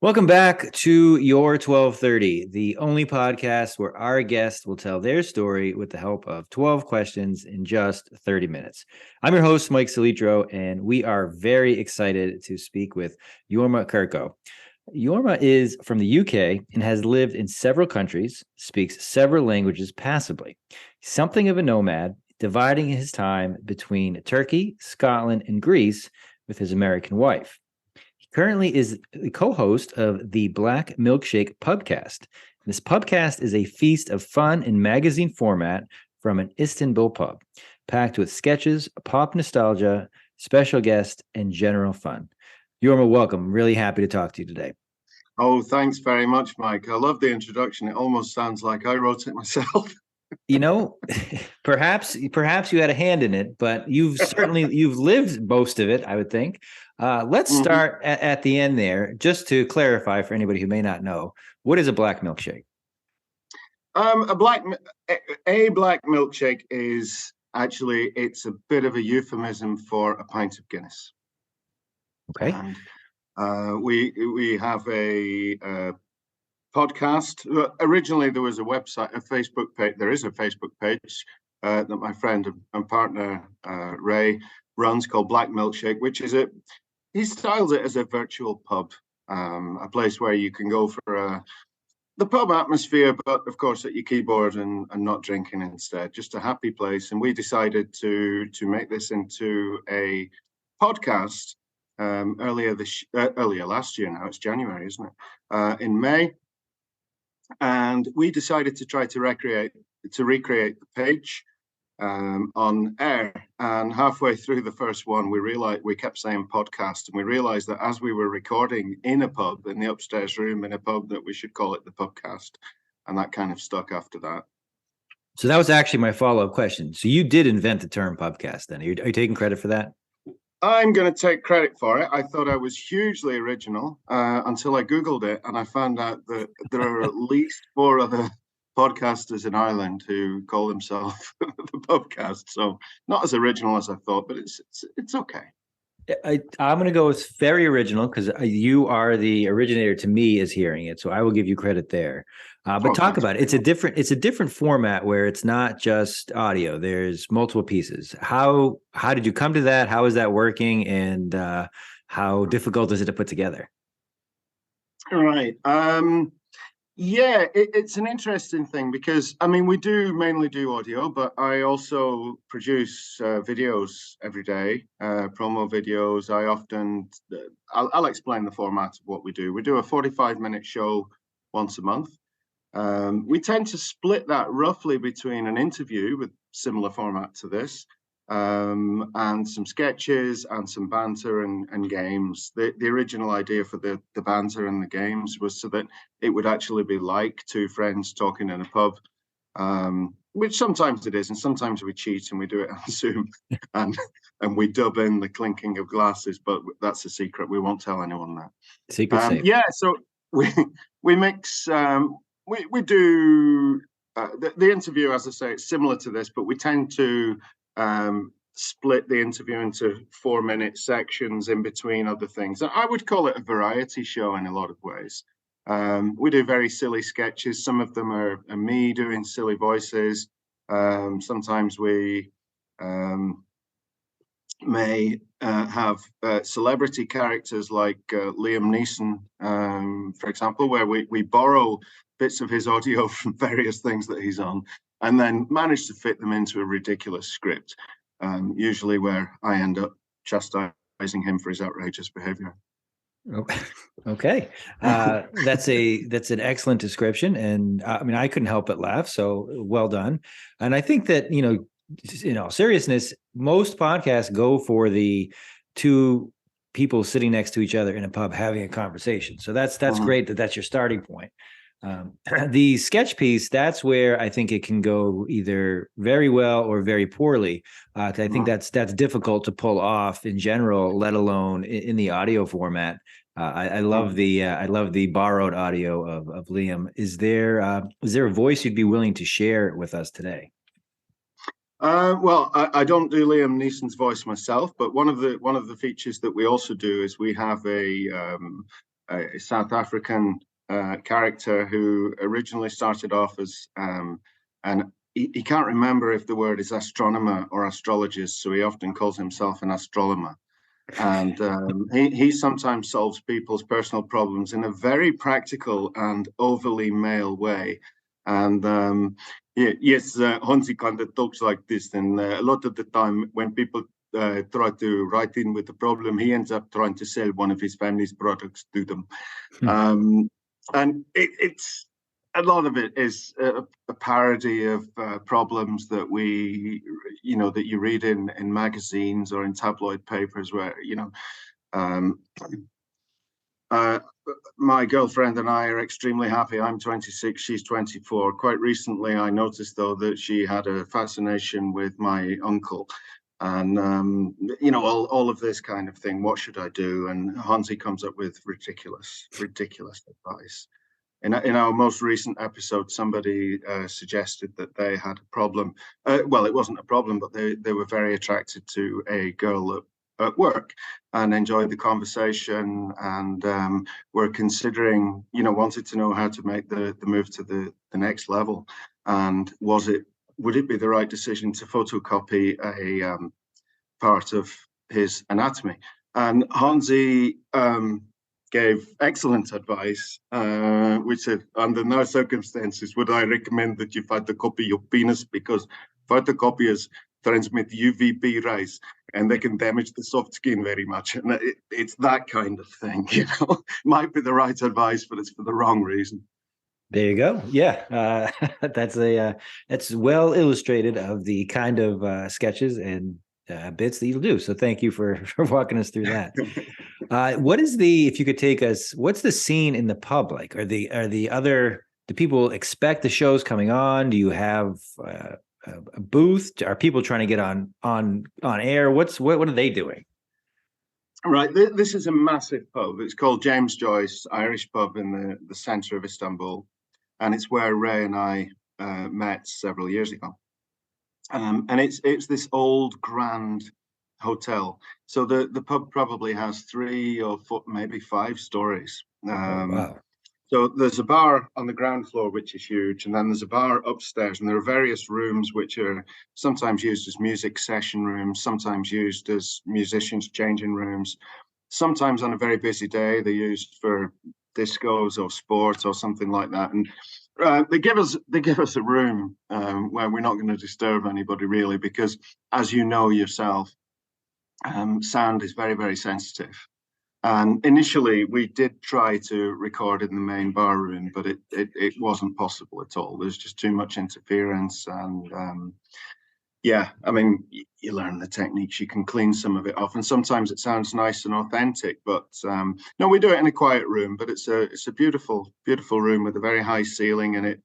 Welcome back to Your 1230, the only podcast where our guests will tell their story with the help of 12 questions in just 30 minutes. I'm your host, Mike Salitro, and we are very excited to speak with Jorma Kirkko. Jorma is from the UK and has lived in several countries, speaks several languages passably. Something of a nomad, dividing his time between Turkey, Scotland, and Greece with his American wife. Currently is the co-host of the Blackmilkshake Pubcast. This Pubcast is a feast of fun in magazine format from an Istanbul pub, packed with sketches, pop nostalgia, special guests, and general fun. Jorma, welcome. Really happy to talk to you today. Oh, thanks very much, Mike. I love the introduction. It almost sounds like I wrote it myself. Perhaps you had a hand in it, but you've lived most of it, I would think. Let's start at the end there, just to clarify for anybody who may not know, what is a black milkshake? A black milkshake is actually, it's a bit of a euphemism for a pint of Guinness. Okay. And we have a podcast. Originally, there was a website, a Facebook page. There is a Facebook page that my friend and partner Ray runs called Blackmilkshake, which is he styles it as a virtual pub, a place where you can go for the pub atmosphere, but of course at your keyboard and not drinking instead. Just a happy place. And we decided to make this into a podcast earlier last year. Now it's January, isn't it? In May. And we decided to try to recreate the page on air. And halfway through the first one, we kept saying podcast, and we realized that as we were recording in a pub, in the upstairs room in a pub, that we should call it the Pubcast. And that kind of stuck after that. So that was actually my follow-up question. So you did invent the term Pubcast then. Are you taking credit for that? I'm going to take credit for it. I thought I was hugely original until I Googled it, and I found out that there are at least 4 other podcasters in Ireland who call themselves the Pubcast. So not as original as I thought, but it's okay. I'm going to go with very original because you are the originator to me as hearing it. So I will give you credit there. But talk about it. It's a different format where it's not just audio. There's multiple pieces. How did you come to that? How is that working? And how difficult is it to put together? Right. Yeah, it's an interesting thing because, I mean, we do mainly do audio, but I also produce videos every day, promo videos. I'll explain the format of what we do. We do a 45-minute show once a month. We tend to split that roughly between an interview with similar format to this, and some sketches and some banter and games. The original idea for the banter and the games was so that it would actually be like 2 friends talking in a pub, which sometimes it is, and sometimes we cheat and we do it on Zoom, and we dub in the clinking of glasses, but that's a secret. We won't tell anyone that. Secret safe. Yeah, so we mix. We do the interview, as I say, it's similar to this, but we tend to split the interview into 4-minute sections in between other things. I would call it a variety show in a lot of ways. We do very silly sketches. Some of them are me doing silly voices. Sometimes we may have celebrity characters like Liam Neeson, for example, where we borrow bits of his audio from various things that he's on and then manage to fit them into a ridiculous script, usually where I end up chastising him for his outrageous behavior. Okay. That's an excellent description. And I mean, I couldn't help but laugh. So well done. And I think that, seriousness, most podcasts go for the 2 people sitting next to each other in a pub having a conversation. So that's great that's your starting point. The sketch piece, that's where I think it can go either very well or very poorly. I think that's difficult to pull off in general, let alone in the audio format. I love the borrowed audio of Liam. Is there a voice you'd be willing to share with us today? Well, I don't do Liam Neeson's voice myself, but one of the features that we also do is we have a a South African character who originally started off as an he can't remember if the word is astronomer or astrologist, so he often calls himself an astronomer. And he sometimes solves people's personal problems in a very practical and overly male way. And yes, Hansi kind of talks like this. And a lot of the time, when people try to write in with the problem, he ends up trying to sell one of his family's products to them. And it's a lot of it is a parody of problems that that you read in magazines or in tabloid papers where, um, my girlfriend and I are extremely happy. I'm 26, she's 24. Quite recently, I noticed, though, that she had a fascination with my uncle. And, all of this kind of thing. What should I do? And Hansi comes up with ridiculous advice. In our most recent episode, somebody suggested that they had a problem. Well, it wasn't a problem, but they were very attracted to a girl at work and enjoyed the conversation, and were considering, wanted to know how to make the move to the next level. And would it be the right decision to photocopy a part of his anatomy? And Hansi gave excellent advice, which said, under no circumstances would I recommend that you photocopy your penis, because photocopiers transmit UVB rays and they can damage the soft skin very much. And it's that kind of thing, Might be the right advice, but it's for the wrong reason. There you go. Yeah, that's well illustrated of the kind of sketches and bits that you'll do. So thank you for walking us through that. If you could take us, what's the scene in the pub like? Do people expect the shows coming on? Do you have a booth? Are people trying to get on air? What are they doing? Right, this is a massive pub. It's called James Joyce Irish Pub in the centre of Istanbul, and it's where Ray and I met several years ago. And it's this old grand hotel. So the pub probably has 3 or 4, maybe 5 stories. Wow. So there's a bar on the ground floor, which is huge, and then there's a bar upstairs, and there are various rooms which are sometimes used as music session rooms, sometimes used as musicians' changing rooms. Sometimes on a very busy day, they're used for discos or sports or something like that. And they give us a room where we're not going to disturb anybody, really, because, as you know yourself, sound is very, very sensitive. And initially, we did try to record in the main bar room, but it wasn't possible at all. There's just too much interference. And I mean, you learn the techniques. You can clean some of it off, and sometimes it sounds nice and authentic. But no, we do it in a quiet room. But it's a beautiful, beautiful room with a very high ceiling, and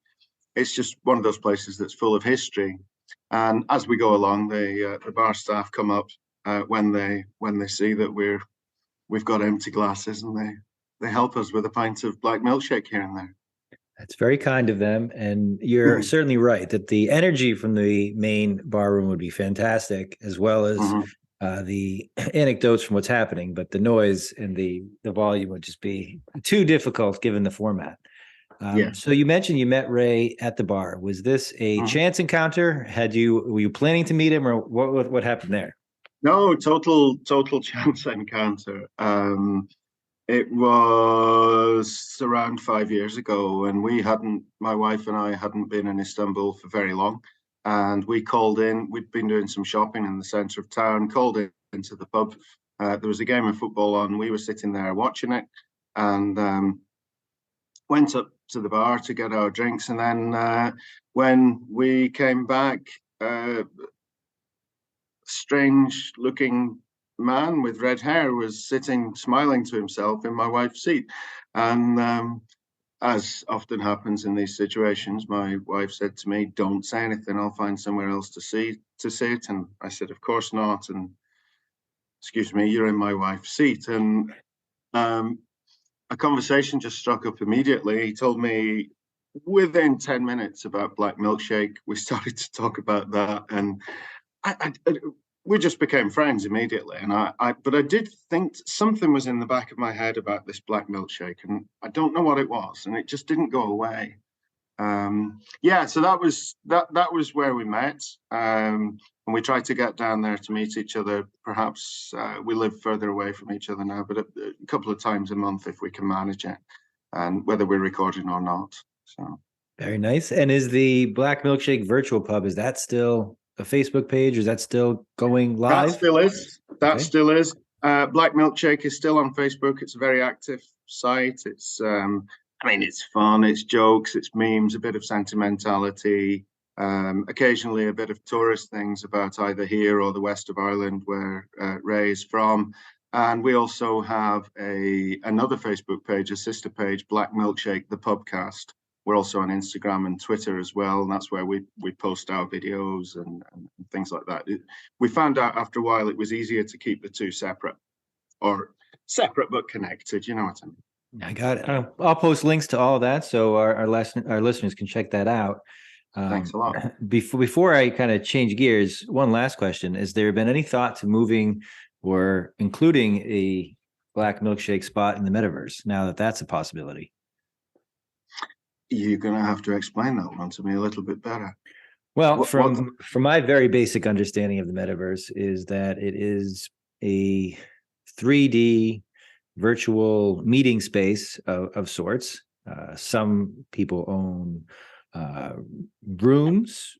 it's just one of those places that's full of history. And as we go along, the bar staff come up when they see that we've got empty glasses, and they help us with a pint of Blackmilkshake here and there. That's very kind of them. And you're certainly right that the energy from the main bar room would be fantastic, as well as the anecdotes from what's happening. But the noise and the volume would just be too difficult given the format. So you mentioned you met Ray at the bar. Was this a chance encounter? Were you planning to meet him, or what happened there? No, total chance encounter. It was around 5 years ago, and my wife and I hadn't been in Istanbul for very long. And we called in, we'd been doing some shopping in the centre of town, called into the pub. There was a game of football on. We were sitting there watching it, and went up to the bar to get our drinks. And then when we came back, strange looking man with red hair was sitting smiling to himself in my wife's seat. And as often happens in these situations, my wife said to me, "Don't say anything, I'll find somewhere else to sit." And I said, "Of course not." And, "Excuse me, you're in my wife's seat." And a conversation just struck up immediately. He told me within 10 minutes about Blackmilkshake. We started to talk about that, and we just became friends immediately. And but I did think something was in the back of my head about this black milkshake, and I don't know what it was, and it just didn't go away. Yeah, so that was where we met. And we tried to get down there to meet each other. Perhaps we live further away from each other now, but a couple of times a month if we can manage it, and whether we're recording or not. So Very nice. And is the Black Milkshake virtual pub, is that still a Facebook page? Is that still going live? that still is. That Okay. still is. Black Milkshake is still on Facebook. It's a very active site. It's I mean, it's fun, it's jokes, it's memes, a bit of sentimentality, occasionally a bit of tourist things about either here or the west of Ireland, where Ray is from. And we also have another Facebook page, a sister page, Black Milkshake, the Pubcast. We're also on Instagram and Twitter as well, and that's where we post our videos and things like that. We found out after a while it was easier to keep the two separate, or separate but connected. You know what I mean? I got it. I'll post links to all of that so our listeners can check that out. Thanks a lot. Before I kind of change gears, one last question: has there been any thought to moving or including a Black Milkshake spot in the metaverse? Now that that's a possibility. You're going to have to explain that one to me a little bit better. Well, from my very basic understanding of the metaverse is that it is a 3D virtual meeting space of sorts. Some people own rooms,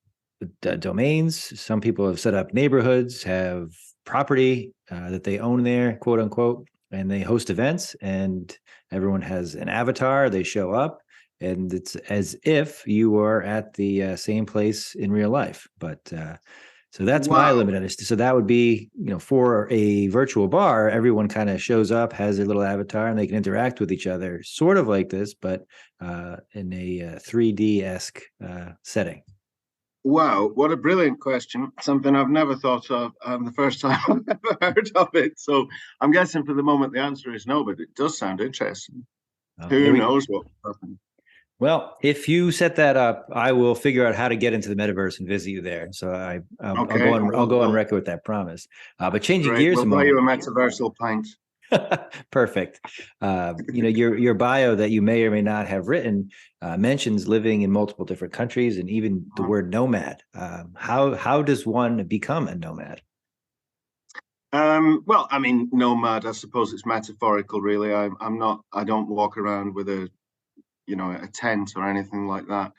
domains. Some people have set up neighborhoods, have property that they own there, quote unquote, and they host events, and everyone has an avatar. They show up, and it's as if you are at the same place in real life. But so that's my limited. So that would be, for a virtual bar, everyone kind of shows up, has their little avatar, and they can interact with each other, sort of like this, but in a 3D-esque setting. Wow, what a brilliant question. Something I've never thought of, the first time I've ever heard of it. So I'm guessing for the moment the answer is no, but it does sound interesting. Who knows what will happen? Well, if you set that up, I will figure out how to get into the metaverse and visit you there. So I'll go on record with that promise. But changing gears a moment. We'll buy you a metaversal pint. Perfect. Your bio that you may or may not have written mentions living in multiple different countries and even the word nomad. How does one become a nomad? Well, I mean, nomad, I suppose it's metaphorical, really. I don't walk around with a tent or anything like that.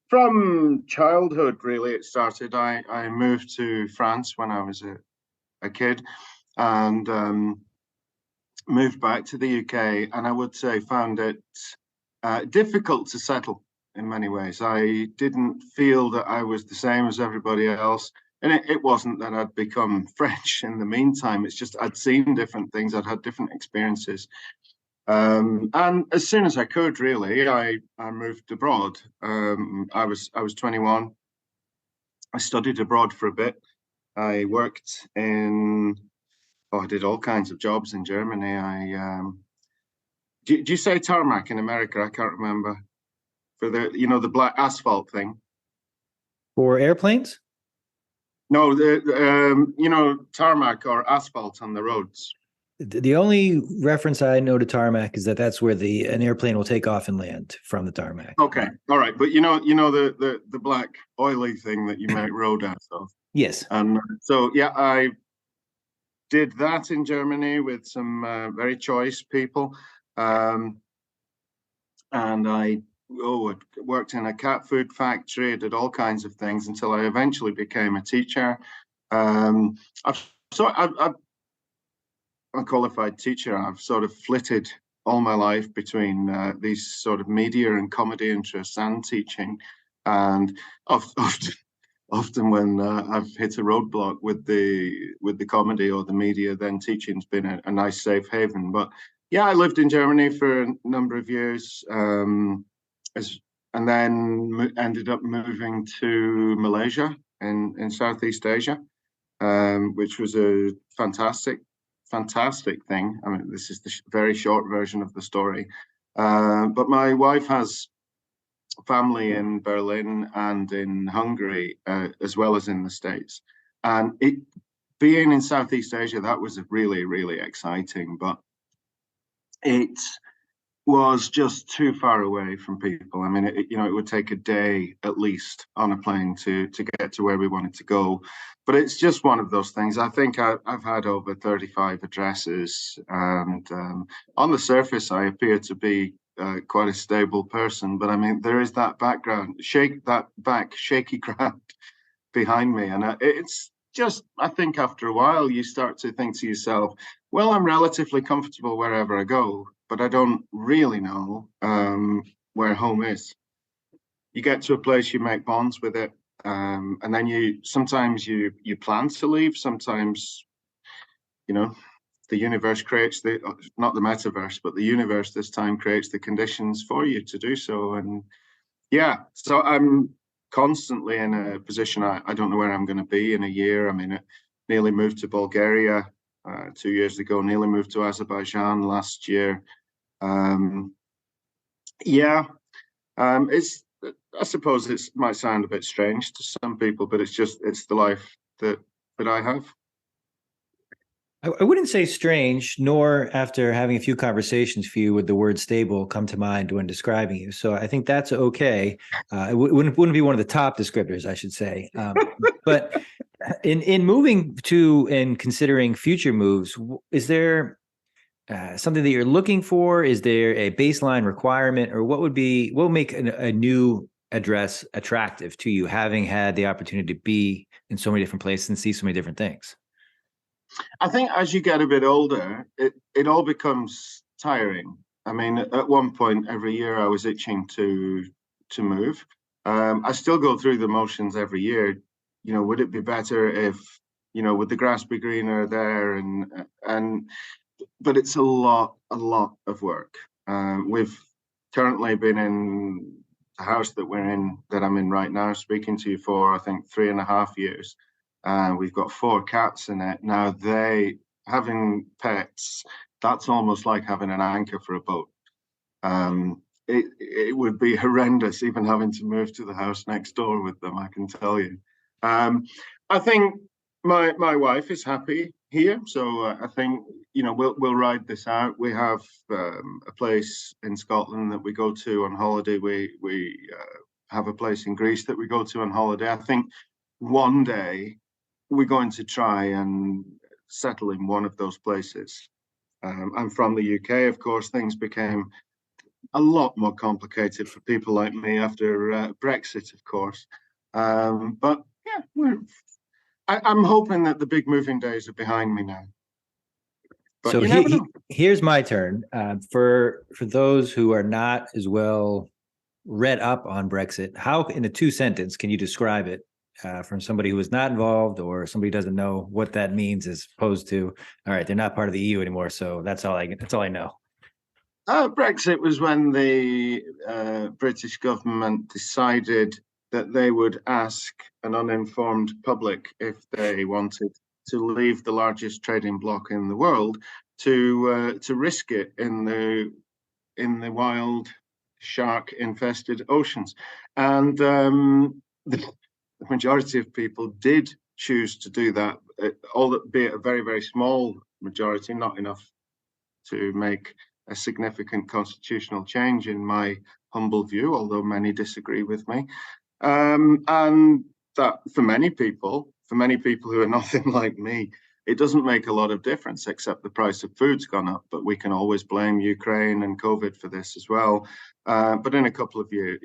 From childhood, really, it started. I moved to France when I was a kid, and moved back to the UK, and I would say found it difficult to settle in many ways. I didn't feel that I was the same as everybody else. And it wasn't that I'd become French in the meantime. It's just I'd seen different things. I'd had different experiences. And as soon as I could, really, I moved abroad. I was 21. I studied abroad for a bit. I worked I did all kinds of jobs in Germany. Do you say tarmac in America? I can't remember. For the black asphalt thing. For airplanes? No, tarmac or asphalt on the roads. The only reference I know to tarmac is that that's where an airplane will take off and land from the tarmac. Okay, all right, but the black oily thing that you make road out of. Yes. And so yeah, I did that in Germany with some very choice people, and I worked in a cat food factory. I did all kinds of things until I eventually became a teacher. I'm a qualified teacher. I've sort of flitted all my life between these sort of media and comedy interests and teaching, and often when I've hit a roadblock with the comedy or the media, then teaching's been a nice safe haven. But yeah, I lived in Germany for a number of years. And then ended up moving to Malaysia in Southeast Asia, which was a fantastic thing. I mean, this is the very short version of the story. But my wife has family in Berlin and in Hungary, as well as in the States. And it being in Southeast Asia, that was really, really exciting, but it was just too far away from people. I mean, it would take a day at least on a plane to get to where we wanted to go. But it's just one of those things. I think I've had over 35 addresses, and on the surface, I appear to be quite a stable person. But I mean, there is that background, shaky ground behind me, and it's just. I think after a while, you start to think to yourself, "Well, I'm relatively comfortable wherever I go, but I don't really know where home is." You get to a place, you make bonds with it, and then sometimes you plan to leave. Sometimes, you know, the universe creates not the metaverse, but the universe this time creates the conditions for you to do so. And yeah, so I'm constantly in a position. I don't know where I'm going to be in a year. I mean, I nearly moved to Bulgaria 2 years ago. Nearly moved to Azerbaijan last year. Um, yeah, it's. I suppose it might sound a bit strange to some people, but it's the life that I have. I wouldn't say strange, nor after having a few conversations for you would the word stable come to mind when describing you. So I think that's okay. It wouldn't be one of the top descriptors, I should say. But in moving to and considering future moves, is there something that you're looking for? Is there a baseline requirement, or what would make a new address attractive to you, having had the opportunity to be in so many different places and see so many different things? I think as you get a bit older, it all becomes tiring. I mean, at one point every year I was itching to move. I still go through the motions every year. Would it be better if, would the grass be greener there? And but it's a lot of work. We've currently been in the house that I'm in right now, speaking to you for, I think, 3.5 years. We've got 4 cats in it. Now, having pets, that's almost like having an anchor for a boat. It would be horrendous even having to move to the house next door with them, I can tell you. I think my wife is happy here, so I think we'll ride this out. We have a place in Scotland that we go to on holiday. We have a place in Greece that we go to on holiday. I think one day we're going to try and settle in one of those places. I'm from the UK, of course. Things became a lot more complicated for people like me after Brexit, of course. But yeah, I'm hoping that the big moving days are behind me now. But so you never know. Here's my turn. For those who are not as well read up on Brexit, how in a 2 sentence can you describe it from somebody who is not involved or somebody who doesn't know what that means, as opposed to, all right, they're not part of the EU anymore, so that's all I know. Brexit was when the British government decided that they would ask an uninformed public if they wanted to leave the largest trading bloc in the world to risk it in the wild shark-infested oceans, and the majority of people did choose to do that. Albeit a very, very small majority, not enough to make a significant constitutional change, in my humble view, although many disagree with me. And that for many people who are nothing like me, it doesn't make a lot of difference, except the price of food's gone up. But we can always blame Ukraine and COVID for this as well. But in a couple of years,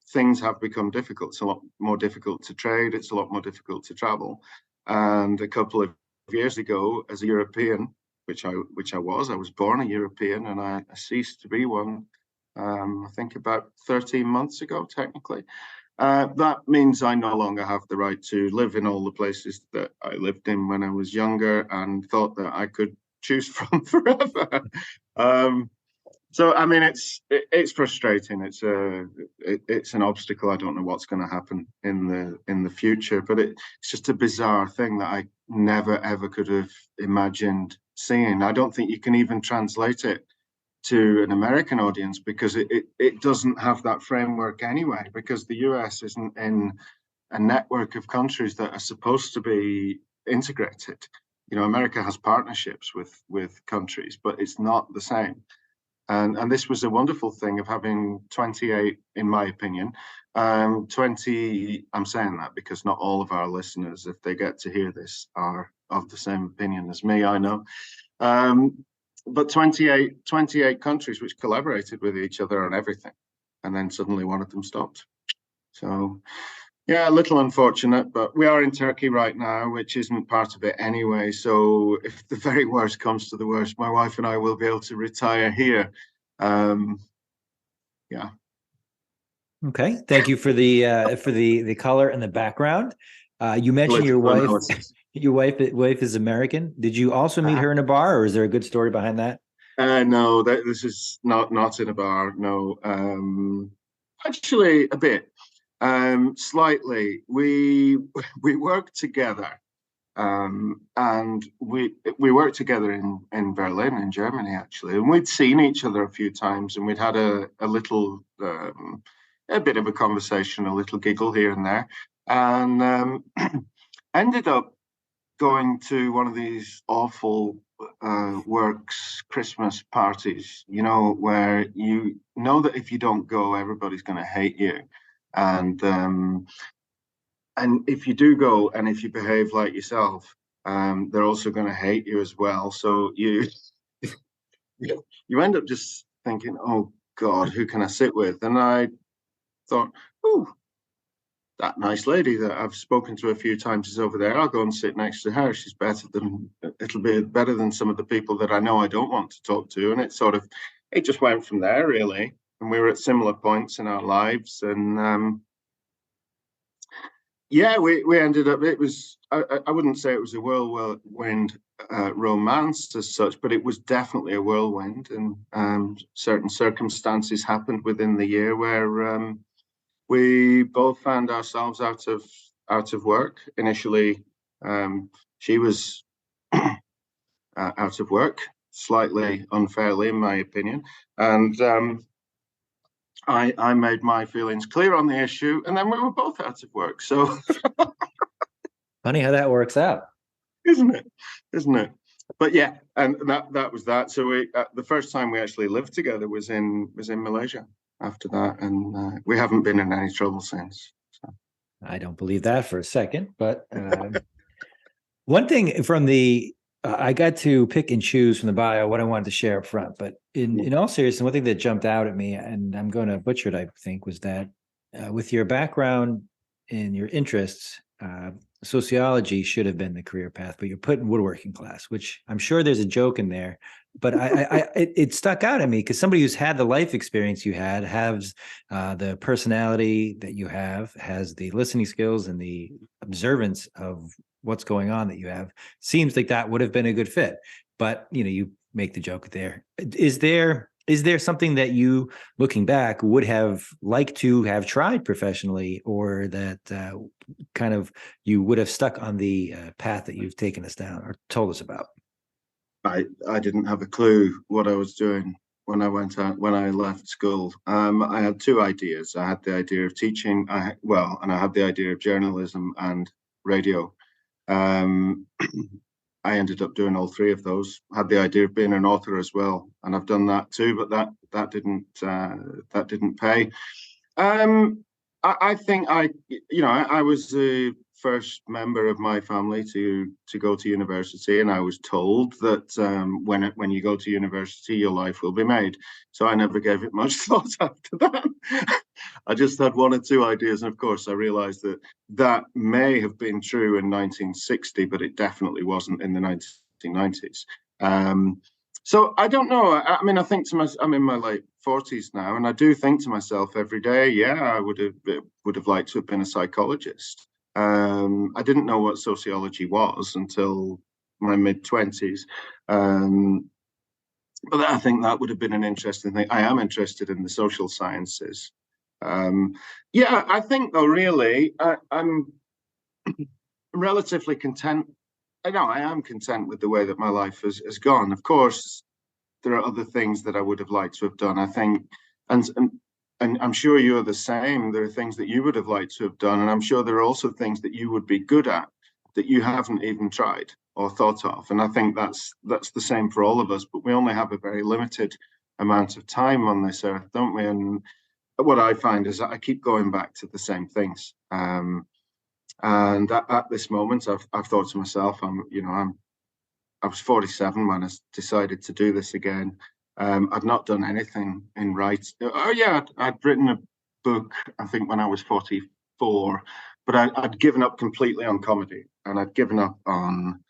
things have become difficult. It's a lot more difficult to trade. It's a lot more difficult to travel. And a couple of years ago, as a European, which I was born a European, and I ceased to be one, I think about 13 months ago, technically. That means I no longer have the right to live in all the places that I lived in when I was younger and thought that I could choose from forever. So I mean, it's frustrating. It's an obstacle. I don't know what's going to happen in the future, but it's just a bizarre thing that I never ever could have imagined seeing. I don't think you can even translate it to an American audience because it doesn't have that framework anyway. Because the US isn't in a network of countries that are supposed to be integrated. You know, America has partnerships with countries, but it's not the same. And this was a wonderful thing of having 28, in my opinion. 20, I'm saying that because not all of our listeners, if they get to hear this, are of the same opinion as me, I know. But 28 countries which collaborated with each other on everything. And then suddenly one of them stopped. So, yeah, a little unfortunate, but we are in Turkey right now, which isn't part of it anyway. So if the very worst comes to the worst, my wife and I will be able to retire here. Yeah. Okay. Thank you for the color and the background. You mentioned your wife. Your wife is American. Did you also meet her in a bar, or is there a good story behind that? No, this is not in a bar. No, actually, a bit. Slightly. We worked together, and we worked together in Berlin, in Germany, actually, and we'd seen each other a few times, and we'd had a little a bit of a conversation, a little giggle here and there, and ended up going to one of these awful works Christmas parties, you know, where you know that if you don't go, everybody's going to hate you, and if you do go and if you behave like yourself, they're also going to hate you as well. So you end up just thinking, oh God, who can I sit with? And I thought, oh, that nice lady that I've spoken to a few times is over there. I'll go and sit next to her. It'll be better than some of the people that I know I don't want to talk to. And it just went from there, really. And we were at similar points in our lives. And yeah, we ended up, I wouldn't say it was a whirlwind romance as such, but it was definitely a whirlwind. And certain circumstances happened within the year where we both found ourselves out of work. Initially, she was out of work, slightly unfairly, in my opinion, and I made my feelings clear on the issue, and then we were both out of work. So, funny how that works out, isn't it? Isn't it? But yeah, and that was that. So the first time we actually lived together was in Malaysia. After that, and we haven't been in any trouble since. So. I don't believe that for a second, but one thing from I got to pick and choose from the bio what I wanted to share up front, but in all seriousness, one thing that jumped out at me, and I'm going to butcher it, I think, was that with your background and your interests, sociology should have been the career path, but you're put in woodworking class, which I'm sure there's a joke in there, but it stuck out at me because somebody who's had the life experience you had, has the personality that you have, has the listening skills and the observance of what's going on that you have, seems like that would have been a good fit. But you make the joke there. Is there something that you, looking back, would have liked to have tried professionally, or that kind of you would have stuck on the path that you've taken us down or told us about? I didn't have a clue what I was doing when I left school. I had two ideas. I had the idea of teaching, and I had the idea of journalism and radio. I ended up doing all three of those. I had the idea of being an author as well, and I've done that too, but that didn't pay. I think I was the first member of my family to go to university, and I was told that when you go to university, your life will be made. So I never gave it much thought after that. I just had one or two ideas, and of course, I realised that may have been true in 1960, but it definitely wasn't in the 1990s. So I don't know. I mean, I think to myself, I'm in my late 40s now, and I do think to myself every day, yeah, I would have liked to have been a psychologist. I didn't know what sociology was until my mid-20s. But I think that would have been an interesting thing. I am interested in the social sciences. Yeah, I think though, really, I'm relatively content. I am content with the way that my life has gone. Of course, there are other things that I would have liked to have done. I think, and and I'm sure you're the same. There are things that you would have liked to have done, and I'm sure there are also things that you would be good at that you haven't even tried or thought of. And I think that's the same for all of us. But we only have a very limited amount of time on this earth, don't we? And what I find is that I keep going back to the same things. And at this moment, I've thought to myself, I was 47 when I decided to do this again. I'd not done anything in writing. Oh yeah, I'd written a book, I think, when I was 44, but I'd given up completely on comedy, and I'd given up on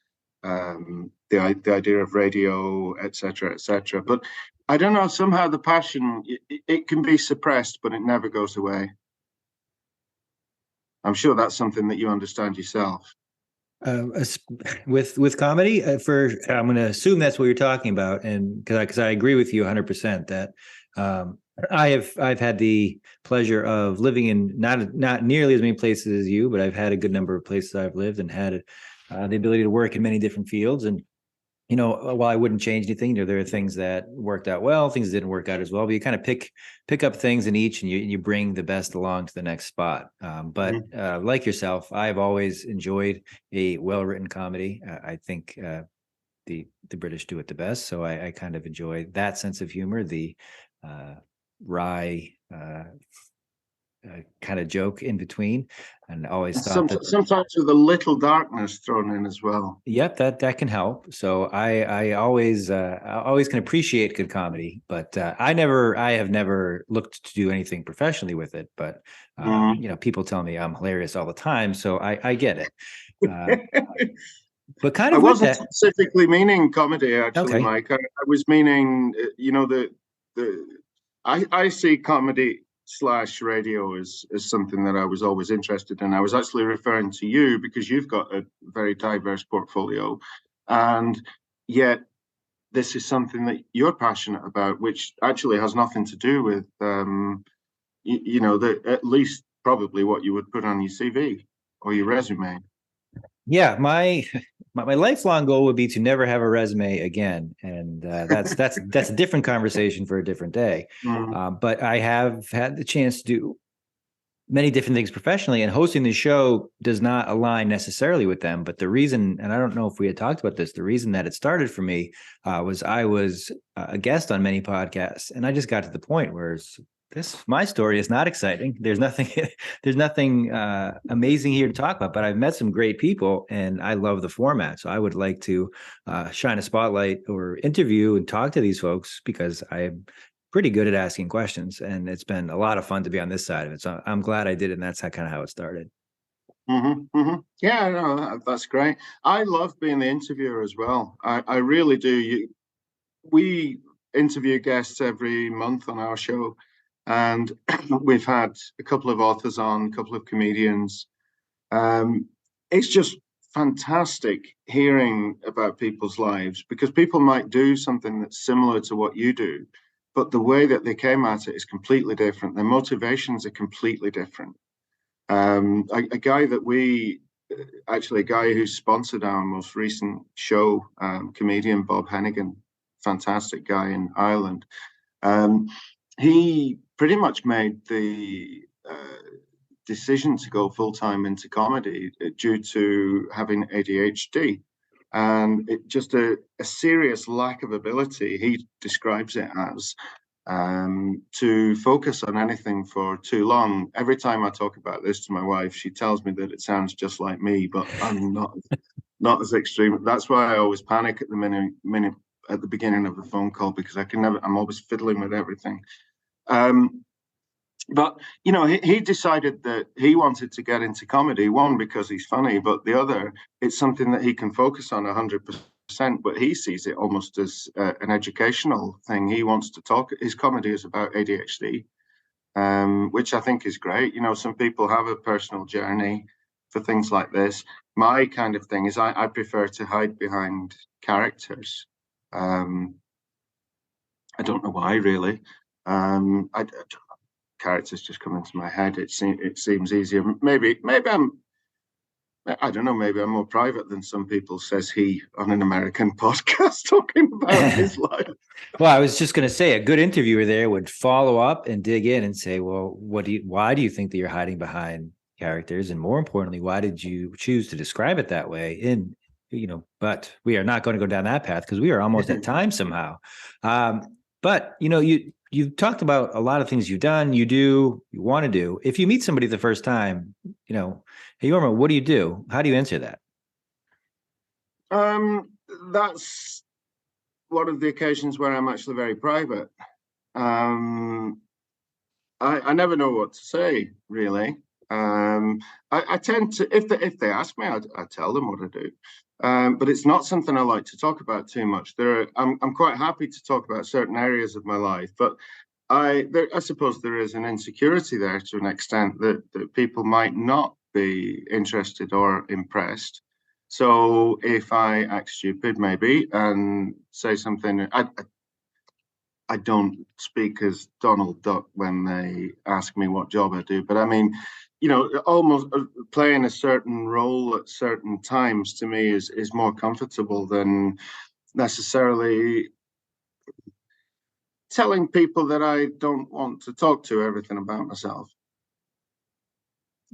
the idea of radio, etc., etc. But I don't know, somehow the passion, it can be suppressed, but it never goes away. I'm sure that's something that you understand yourself. With comedy, I'm going to assume that's what you're talking about, and because I agree with you 100% that I've had the pleasure of living in not nearly as many places as you, but I've had a good number of places I've lived and had the ability to work in many different fields. And while I wouldn't change anything, there are things that worked out well, things that didn't work out as well. But you kind of pick up things in each, and you bring the best along to the next spot. But like yourself, I've always enjoyed a well-written comedy. I think the British do it the best, so I kind of enjoy that sense of humor, the wry kind of joke in between, and always thought that sometimes with a little darkness thrown in as well. Yep, that can help. So I always can appreciate good comedy, but I have never looked to do anything professionally with it. But people tell me I'm hilarious all the time, so I get it. But kind of I wasn't that, specifically meaning comedy, actually, okay. Mike. I was meaning, I see comedy / radio as something that I was always interested in. I was actually referring to you because you've got a very diverse portfolio, and yet this is something that you're passionate about, which actually has nothing to do with, at least probably what you would put on your CV or your resume. Yeah, my lifelong goal would be to never have a resume again, and that's a different conversation for a different day. But I have had the chance to do many different things professionally, and hosting the show does not align necessarily with them. But the reason, and I don't know if we had talked about this, the reason that it started for me was I was a guest on many podcasts, and I just got to the point where my story is not exciting. There's nothing amazing here to talk about, but I've met some great people and I love the format. So I would like to shine a spotlight or interview and talk to these folks because I'm pretty good at asking questions, and it's been a lot of fun to be on this side of it. So I'm glad I did it, and that's kind of how it started. Yeah, no, that's great. I love being the interviewer as well. I really do. We interview guests every month on our show, and we've had a couple of authors on, a couple of comedians. It's just fantastic hearing about people's lives because people might do something that's similar to what you do, but the way that they came at it is completely different. Their motivations are completely different. A guy who sponsored our most recent show, comedian Bob Hennigan, fantastic guy in Ireland. He pretty much made the decision to go full-time into comedy due to having ADHD. And it just a serious lack of ability, he describes it as, to focus on anything for too long. Every time I talk about this to my wife, she tells me that it sounds just like me, but I'm not as extreme. That's why I always panic at the minute at the beginning of the phone call because I'm always fiddling with everything. But he decided that he wanted to get into comedy, one because he's funny, but the other, it's something that he can focus on 100%. But he sees it almost as an educational thing. He wants to talk. His comedy is about ADHD, which I think is great. Some people have a personal journey for things like this. My kind of thing is I prefer to hide behind characters. I don't know why, really. Characters just come into my head. It seems easier. Maybe I don't know, maybe I'm more private than some people, says he on an American podcast talking about his life. Well, I was just going to say a good interviewer there would follow up and dig in and say, well, why do you think that you're hiding behind characters? And more importantly, why did you choose to describe it that way? But we are not going to go down that path because we are almost at time somehow. But you've talked about a lot of things you've done, you want to do. If you meet somebody the first time, hey, Jorma, what do you do? How do you answer that? That's one of the occasions where I'm actually very private. I never know what to say, really. I tend to, if they ask me, I tell them what I do. But it's not something I like to talk about too much. I'm quite happy to talk about certain areas of my life, but I suppose there is an insecurity there to an extent that people might not be interested or impressed. So if I act stupid, maybe, and say something, I don't speak as Donald Duck when they ask me what job I do, but I mean, almost playing a certain role at certain times to me is more comfortable than necessarily telling people that I don't want to talk to everything about myself.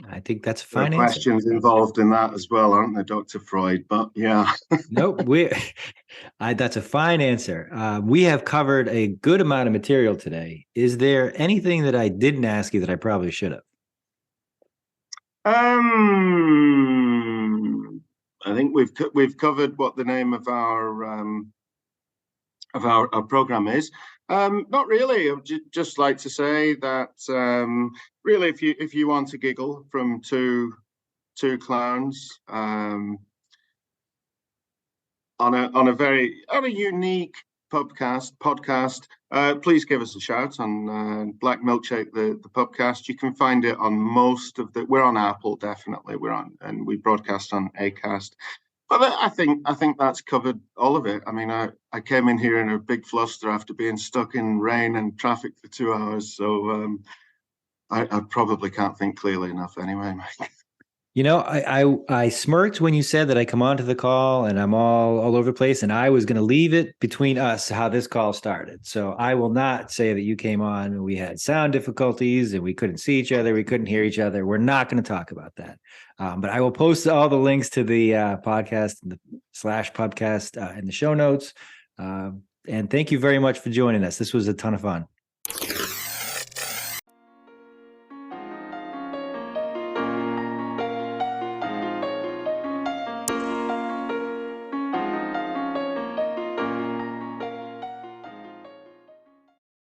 I think that's a There are fine questions answer. involved in that as well, aren't there, Dr. Freud? But yeah. Nope, that's a fine answer. We have covered a good amount of material today. Is there anything that I didn't ask you that I probably should have? I think we've covered what the name of our program is. Not really. I would just like to say that really, if you want to giggle from two clowns on a unique podcast, please give us a shout on Blackmilkshake, the Pubcast. You can find it on we're on Apple, definitely. And we broadcast on Acast. But I think that's covered all of it. I mean, I came in here in a big fluster after being stuck in rain and traffic for 2 hours. So I probably can't think clearly enough anyway, Mike. I smirked when you said that I come onto the call and I'm all over the place, and I was going to leave it between us how this call started. So I will not say that you came on and we had sound difficulties and we couldn't see each other, we couldn't hear each other. We're not going to talk about that. But I will post all the links to the podcast and the /podcast in the show notes. And thank you very much for joining us. This was a ton of fun.